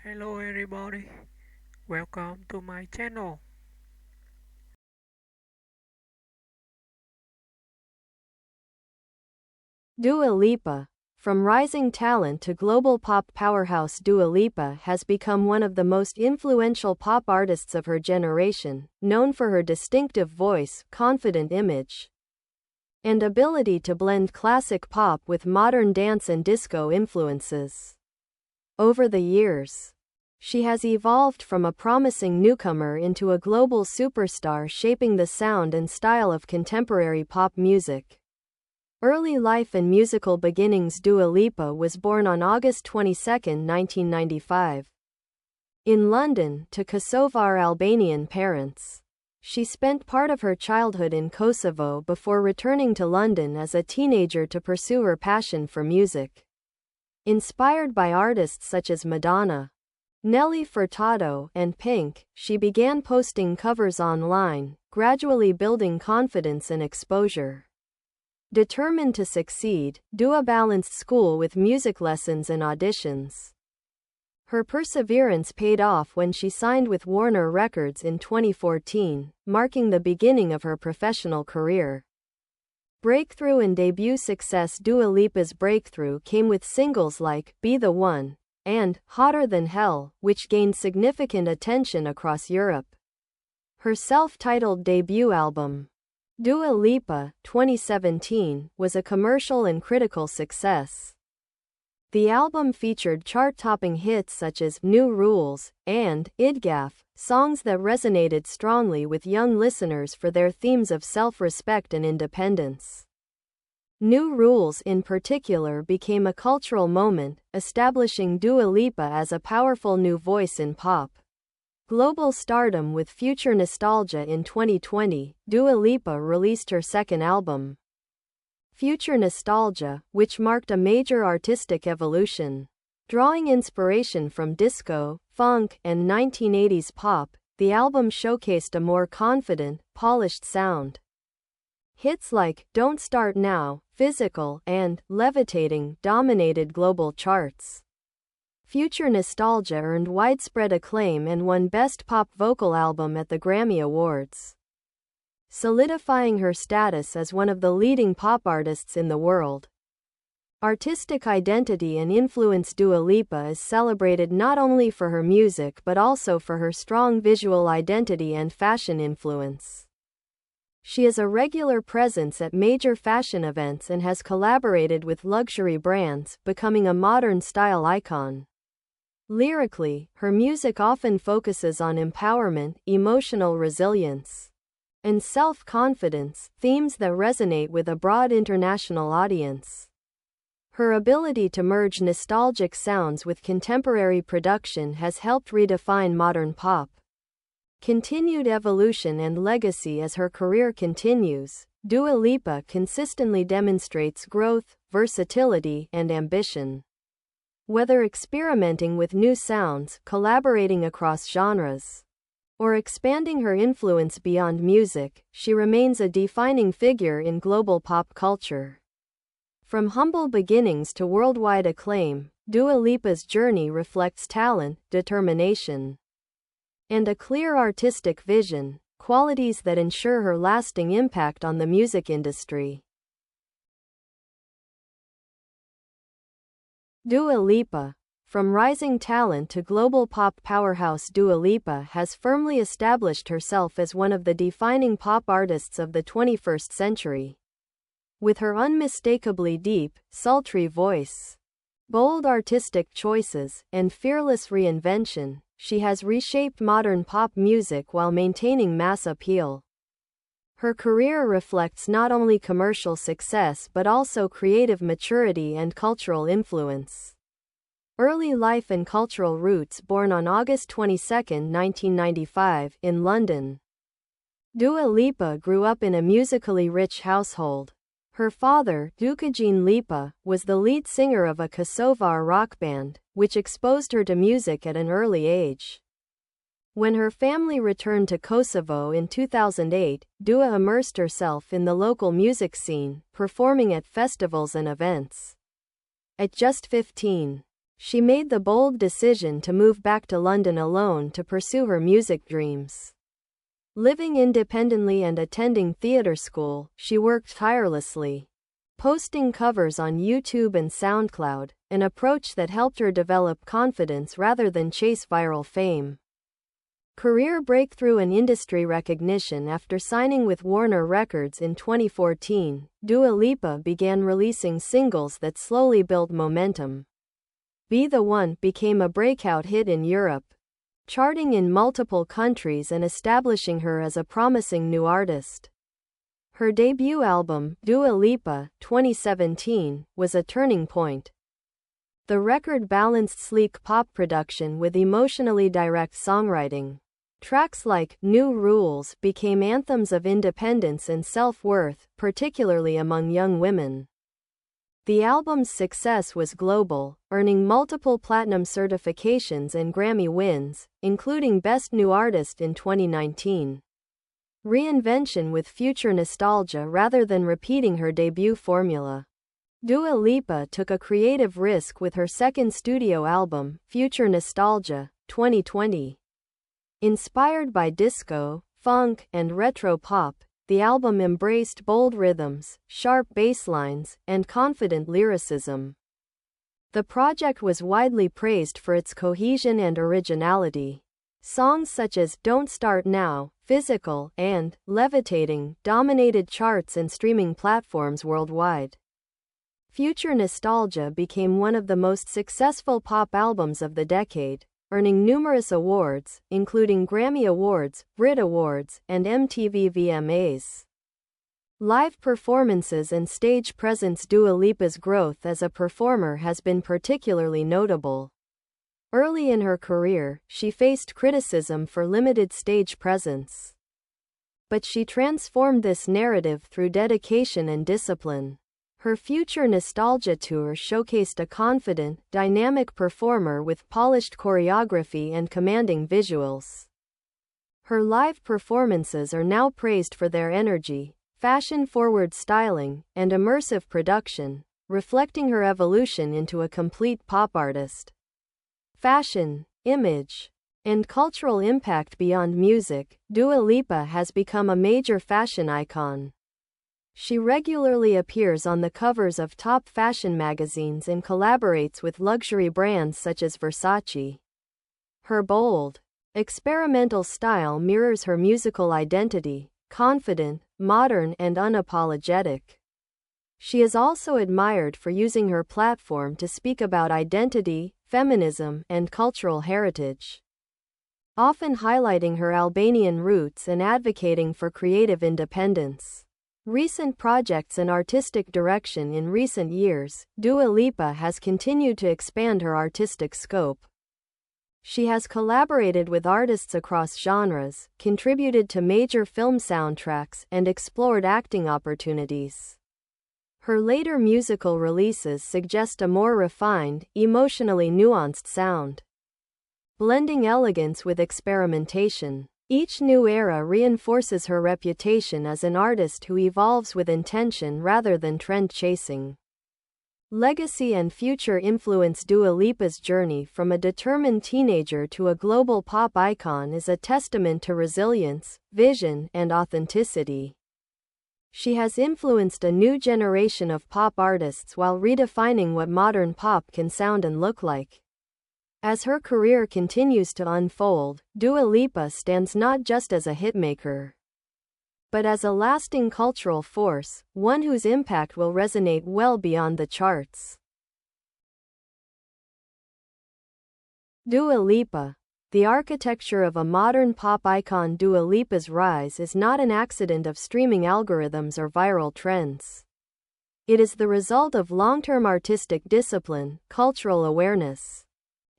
Hello everybody, welcome to my channel. Dua Lipa. From rising talent to global pop powerhouse, Dua Lipa has become one of the most influential pop artists of her generation, known for her distinctive voice, confident image, and ability to blend classic pop with modern dance and disco influences. Over the years, she has evolved from a promising newcomer into a global superstar, shaping the sound and style of contemporary pop music. Early life and musical beginnings. Dua Lipa was born on August 22, 1995, in London, to Kosovar Albanian parents. She spent part of her childhood in Kosovo before returning to London as a teenager to pursue her passion for music. Inspired by artists such as Madonna, Nelly Furtado, and Pink, she began posting covers online, gradually building confidence and exposure. Determined to succeed, Dua balanced school with music lessons and auditions. Her perseverance paid off when she signed with Warner Records in 2014, marking the beginning of her professional career. Breakthrough and debut success. Dua Lipa's breakthrough came with singles like Be the One and Hotter Than Hell, which gained significant attention across Europe. Her self-titled debut album, Dua Lipa, 2017, was a commercial and critical success. The album featured chart-topping hits such as New Rules and Idgaf, songs that resonated strongly with young listeners for their themes of self-respect and independence. New Rules in particular became a cultural moment, establishing Dua Lipa as a powerful new voice in pop. Global stardom. With Future Nostalgia in 2020, Dua Lipa released her second album, Future Nostalgia, which marked a major artistic evolution. Drawing inspiration from disco, funk, and 1980s pop, the album showcased a more confident, polished sound. Hits like Don't Start Now, Physical, and Levitating dominated global charts. Future Nostalgia earned widespread acclaim and won Best Pop Vocal Album at the Grammy Awards, solidifying her status as one of the leading pop artists in the world. Artistic identity and influence. Dua Lipa is celebrated not only for her music but also for her strong visual identity and fashion influence. She is a regular presence at major fashion events and has collaborated with luxury brands, becoming a modern style icon. Lyrically, her music often focuses on empowerment, emotional resilience, and self-confidence, themes that resonate with a broad international audience. Her ability to merge nostalgic sounds with contemporary production has helped redefine modern pop. Continued evolution and legacy. As her career continues, Dua Lipa consistently demonstrates growth, versatility, and ambition. Whether experimenting with new sounds, collaborating across genres, or expanding her influence beyond music, she remains a defining figure in global pop culture. From humble beginnings to worldwide acclaim, Dua Lipa's journey reflects talent, determination, and a clear artistic vision, qualities that ensure her lasting impact on the music industry. Dua Lipa. From rising talent to global pop powerhouse, Dua Lipa has firmly established herself as one of the defining pop artists of the 21st century. With her unmistakably deep, sultry voice, bold artistic choices, and fearless reinvention, she has reshaped modern pop music while maintaining mass appeal. Her career reflects not only commercial success but also creative maturity and cultural influence. Early life and cultural roots. Born on August 22, 1995, in London, Dua Lipa grew up in a musically rich household. Her father, Dukajin Lipa, was the lead singer of a Kosovar rock band, which exposed her to music at an early age. When her family returned to Kosovo in 2008, Dua immersed herself in the local music scene, performing at festivals and events. At just 15, She made the bold decision to move back to London alone to pursue her music dreams. Living independently and attending theatre school, she worked tirelessly, posting covers on YouTube and SoundCloud, an approach that helped her develop confidence rather than chase viral fame. Career breakthrough and industry recognition. After signing with Warner Records in 2014, Dua Lipa began releasing singles that slowly built momentum. Be the One became a breakout hit in Europe, charting in multiple countries and establishing her as a promising new artist. Her debut album, Dua Lipa, 2017, was a turning point. The record balanced sleek pop production with emotionally direct songwriting. Tracks like New Rules became anthems of independence and self-worth, particularly among young women. The album's success was global, earning multiple platinum certifications and Grammy wins, including Best New Artist in 2019. Reinvention with future nostalgia rather than repeating her debut formula. Dua Lipa took a creative risk with her second studio album, Future Nostalgia, 2020. Inspired by disco, funk, and retro pop, the album embraced bold rhythms, sharp bass lines, and confident lyricism. The project was widely praised for its cohesion and originality. Songs such as Don't Start Now, Physical, and Levitating dominated charts and streaming platforms worldwide. Future Nostalgia became one of the most successful pop albums of the decade, earning numerous awards, including Grammy Awards, Brit Awards, and MTV VMAs. Live performances and stage presence. Dua Lipa's growth as a performer has been particularly notable. Early in her career, she faced criticism for limited stage presence. But she transformed this narrative through dedication and discipline. Her Future Nostalgia tour showcased a confident, dynamic performer with polished choreography and commanding visuals. Her live performances are now praised for their energy, fashion-forward styling, and immersive production, reflecting her evolution into a complete pop artist. Fashion, image, and cultural impact. Beyond music, Dua Lipa has become a major fashion icon. She regularly appears on the covers of top fashion magazines and collaborates with luxury brands such as Versace. Her bold, experimental style mirrors her musical identity, confident, modern, and unapologetic. She is also admired for using her platform to speak about identity, feminism, and cultural heritage, often highlighting her Albanian roots and advocating for creative independence. Recent projects and artistic direction. In recent years, Dua Lipa has continued to expand her artistic scope. She has collaborated with artists across genres, contributed to major film soundtracks, and explored acting opportunities. Her later musical releases suggest a more refined, emotionally nuanced sound, blending elegance with experimentation. Each new era reinforces her reputation as an artist who evolves with intention rather than trend-chasing. Legacy and future influence. Dua Lipa's journey from a determined teenager to a global pop icon is a testament to resilience, vision, and authenticity. She has influenced a new generation of pop artists while redefining what modern pop can sound and look like. As her career continues to unfold, Dua Lipa stands not just as a hitmaker, but as a lasting cultural force, one whose impact will resonate well beyond the charts. Dua Lipa. The architecture of a modern pop icon. Dua Lipa's rise is not an accident of streaming algorithms or viral trends. It is the result of long-term artistic discipline, cultural awareness,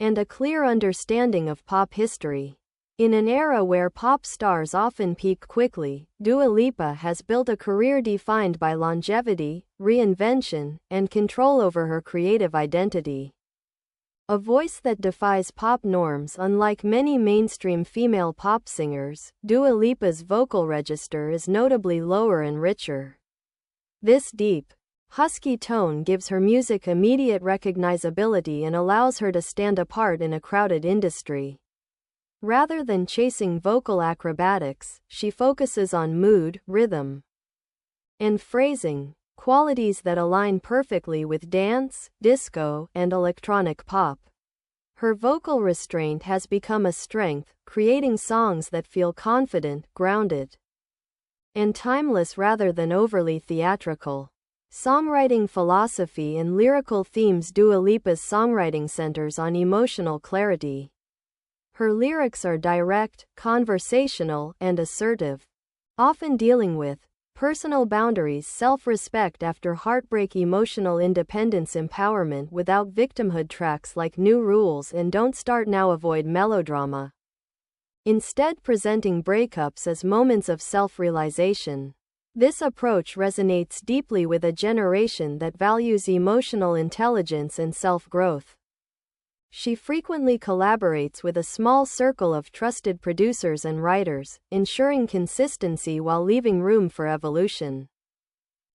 and a clear understanding of pop history. In an era where pop stars often peak quickly, Dua Lipa has built a career defined by longevity, reinvention, and control over her creative identity. A voice that defies pop norms. Unlike many mainstream female pop singers, Dua Lipa's vocal register is notably lower and richer. This deep, husky tone gives her music immediate recognizability and allows her to stand apart in a crowded industry. Rather than chasing vocal acrobatics, she focuses on mood, rhythm, and phrasing, qualities that align perfectly with dance, disco, and electronic pop. Her vocal restraint has become a strength, creating songs that feel confident, grounded, and timeless rather than overly theatrical. Songwriting philosophy and lyrical themes. Dua Lipa's songwriting centers on emotional clarity. Her lyrics are direct, conversational, and assertive, often dealing with personal boundaries, self-respect after heartbreak, emotional independence, empowerment without victimhood. Tracks like New Rules and Don't Start Now avoid melodrama, instead presenting breakups as moments of self-realization. This approach resonates deeply with a generation that values emotional intelligence and self-growth. She frequently collaborates with a small circle of trusted producers and writers, ensuring consistency while leaving room for evolution.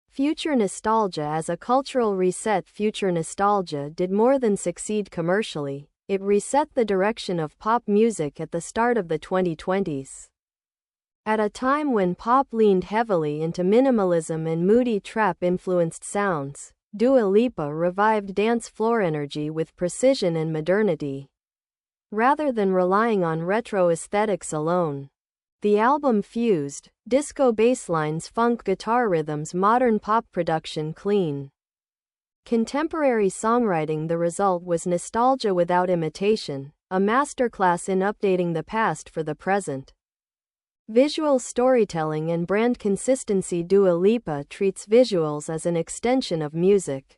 Future nostalgia. As a cultural reset, future nostalgia did more than succeed commercially, it reset the direction of pop music at the start of the 2020s. At a time when pop leaned heavily into minimalism and moody trap-influenced sounds, Dua Lipa revived dance floor energy with precision and modernity. Rather than relying on retro aesthetics alone, the album fused disco basslines, funk guitar rhythms, modern pop production, clean contemporary songwriting. The result was nostalgia without imitation, a masterclass in updating the past for the present. Visual storytelling and brand consistency. Dua Lipa treats visuals as an extension of music.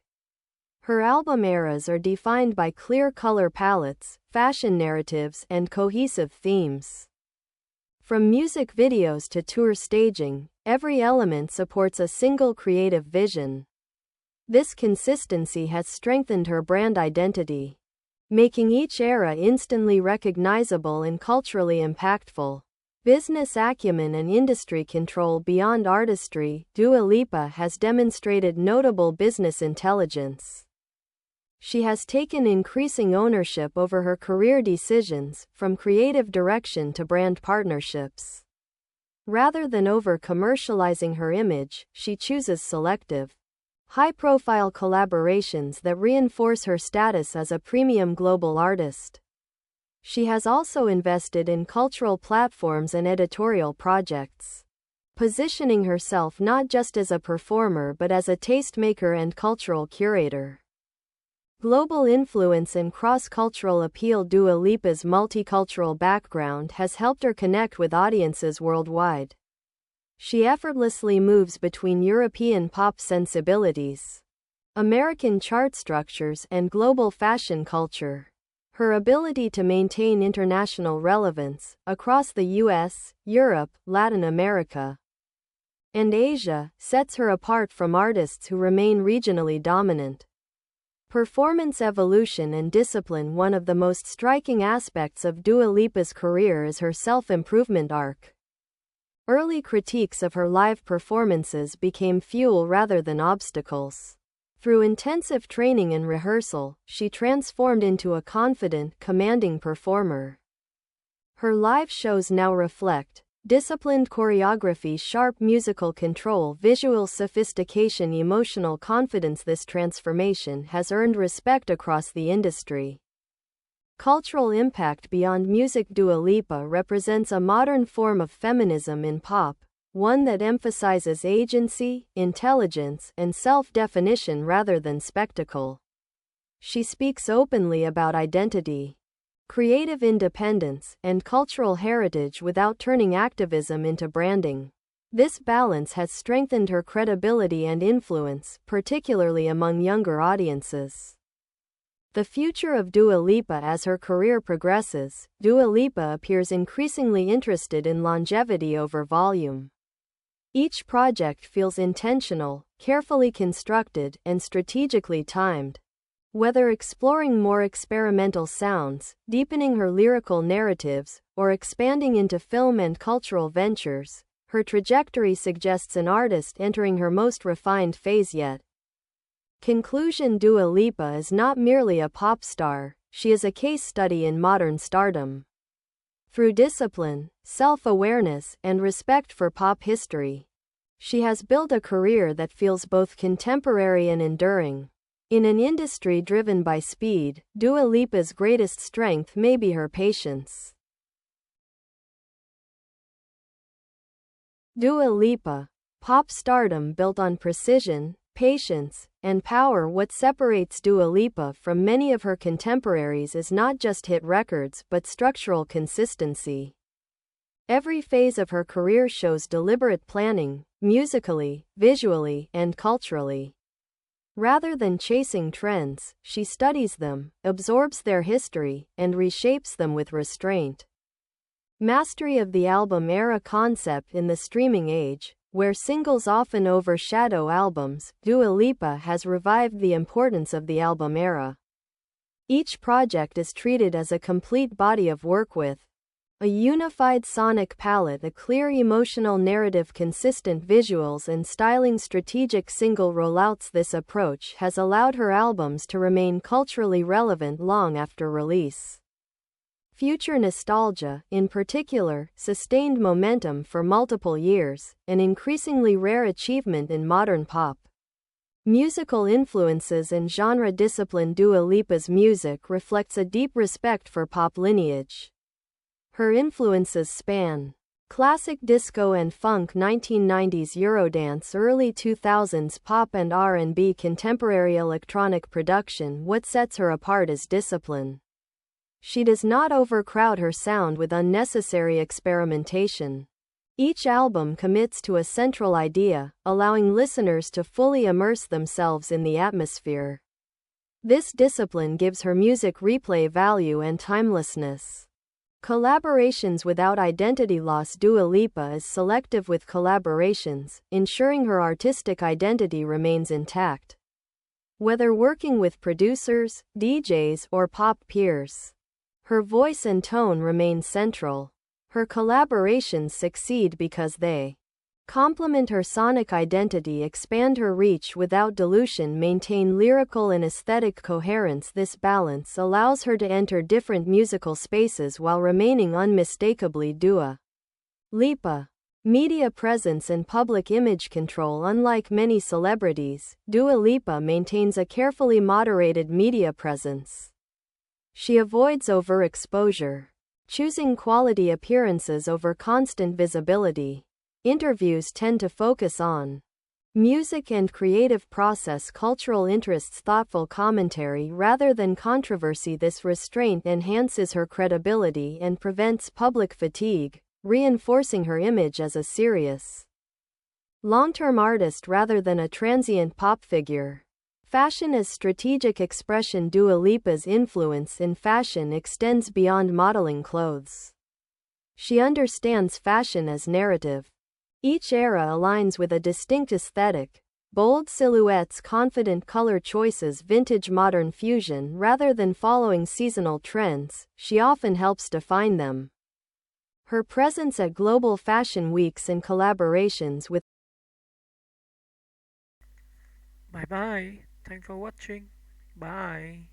Her album eras are defined by clear color palettes, fashion narratives, and cohesive themes. From music videos to tour staging, every element supports a single creative vision. This consistency has strengthened her brand identity, making each era instantly recognizable and culturally impactful. Business acumen and industry control. Beyond artistry, Dua Lipa has demonstrated notable business intelligence. She has taken increasing ownership over her career decisions, from creative direction to brand partnerships. Rather than over-commercializing her image, she chooses selective, high-profile collaborations that reinforce her status as a premium global artist. She has also invested in cultural platforms and editorial projects, positioning herself not just as a performer but as a tastemaker and cultural curator. Global influence and cross-cultural appeal. Dua Lipa's multicultural background has helped her connect with audiences worldwide. She effortlessly moves between European pop sensibilities, American chart structures, and global fashion culture. Her ability to maintain international relevance across the US, Europe, Latin America, and Asia sets her apart from artists who remain regionally dominant. Performance evolution and discipline. One of the most striking aspects of Dua Lipa's career is her self-improvement arc. Early critiques of her live performances became fuel rather than obstacles. Through intensive training and rehearsal, she transformed into a confident, commanding performer. Her live shows now reflect disciplined choreography, sharp musical control, visual sophistication, emotional confidence. This transformation has earned respect across the industry. Cultural impact. Beyond music, Dua Lipa represents a modern form of feminism in pop, one that emphasizes agency, intelligence, and self-definition rather than spectacle. She speaks openly about identity, creative independence, and cultural heritage without turning activism into branding. This balance has strengthened her credibility and influence, particularly among younger audiences. The future of Dua Lipa. As her career progresses, Dua Lipa appears increasingly interested in longevity over volume. Each project feels intentional, carefully constructed, and strategically timed. Whether exploring more experimental sounds, deepening her lyrical narratives, or expanding into film and cultural ventures, her trajectory suggests an artist entering her most refined phase yet. Conclusion: Dua Lipa is not merely a pop star, she is a case study in modern stardom. Through discipline, self-awareness, and respect for pop history, she has built a career that feels both contemporary and enduring. In an industry driven by speed, Dua Lipa's greatest strength may be her patience. Dua Lipa. Pop stardom built on precision, patience, and power. What separates Dua Lipa from many of her contemporaries is not just hit records but structural consistency. Every phase of her career shows deliberate planning, musically, visually, and culturally. Rather than chasing trends, she studies them, absorbs their history, and reshapes them with restraint. Mastery of the album era concept. In the streaming age, where singles often overshadow albums, Dua Lipa has revived the importance of the album era. Each project is treated as a complete body of work with a unified sonic palette, a clear emotional narrative, consistent visuals, and styling strategic single rollouts. This approach has allowed her albums to remain culturally relevant long after release. Future nostalgia, in particular, sustained momentum for multiple years, an increasingly rare achievement in modern pop. Musical influences and genre discipline. Dua Lipa's music reflects a deep respect for pop lineage. Her influences span classic disco and funk, 1990s Eurodance, early 2000s pop and R&B, contemporary electronic production. What sets her apart is discipline. She does not overcrowd her sound with unnecessary experimentation. Each album commits to a central idea, allowing listeners to fully immerse themselves in the atmosphere. This discipline gives her music replay value and timelessness. Collaborations without identity loss. Dua Lipa is selective with collaborations, ensuring her artistic identity remains intact. Whether working with producers, DJs, or pop peers, her voice and tone remain central. Her collaborations succeed because they complement her sonic identity, expand her reach without dilution, maintain lyrical and aesthetic coherence. This balance allows her to enter different musical spaces while remaining unmistakably Dua Lipa. Media presence and public image control. Unlike many celebrities, Dua Lipa maintains a carefully moderated media presence. She avoids overexposure, choosing quality appearances over constant visibility. Interviews tend to focus on music and creative process, cultural interests, thoughtful commentary rather than controversy. This restraint enhances her credibility and prevents public fatigue, reinforcing her image as a serious, long-term artist rather than a transient pop figure. Fashion as strategic expression. Dua Lipa's influence in fashion extends beyond modeling clothes. She understands fashion as narrative. Each era aligns with a distinct aesthetic: bold silhouettes, confident color choices, vintage modern fusion. Rather than following seasonal trends, she often helps define them. Her presence at global fashion weeks and collaborations with Bye bye. Thanks for watching. Bye.